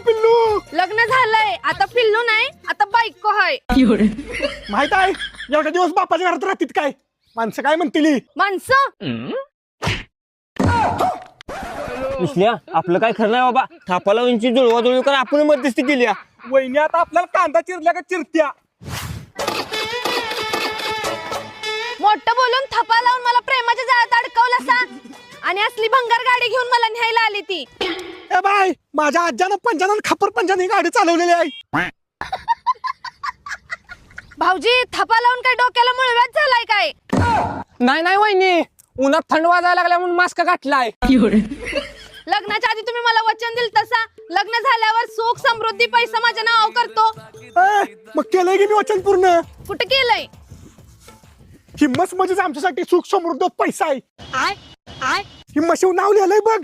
पिल्लू लग्न झालंय आता पिल्लू नाही आता बायको हाय. माहित आहे एवढ्या दिवस बापाच्या घरात राहतील काय माणसं काय म्हणतील माणसं विसल्या आपलं काय खरं नाही बाबा. थापाला उंची जुळवा कर आपण मध्यस्थी केली. वहिनी आता आपल्याला कांदा चिरल्या का चिरत्या. मोठं बोलून थपा लावून मला प्रेमाच्या जाळ्यात अडकवलं सा आणि असली भंगार गाडी घेऊन मला न्यायला आली ती. ए बाय माझ्या आज्यानं पंजानं खपर पंजाने गाडी चालवलेली आहे. भाऊजी थपा लावून काय डोक्याला मुळव्यात झालाय काय? नाही नाही वहिनी उन्हात थंड वाजायला लागल्या म्हणून मास्क घातलाय. लग्नाच्या आधी तुम्ही मला वचन दिल तसा लग्न झाल्यावर सुख समृद्धी पैसा माझ्या नाव करतो. मग केलंय की मी वचन पूर्ण. कुठं केलंय? हिम्मत म्हणजेच आमच्यासाठी सुख समृद्ध पैसा आहे. हिम्मत नाव लिहिलंय बघ.